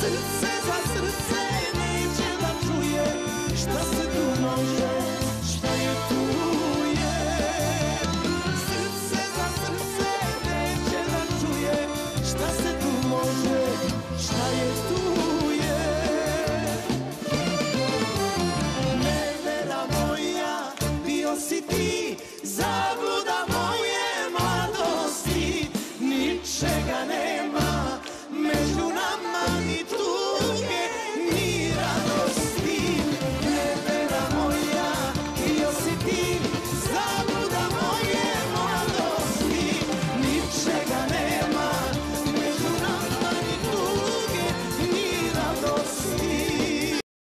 Srce za srce neće da čuje šta se tu može, šta je tu je. Srce za srce neće da čuje šta se tu može, šta je tu je. Nevera moja, bio si ti za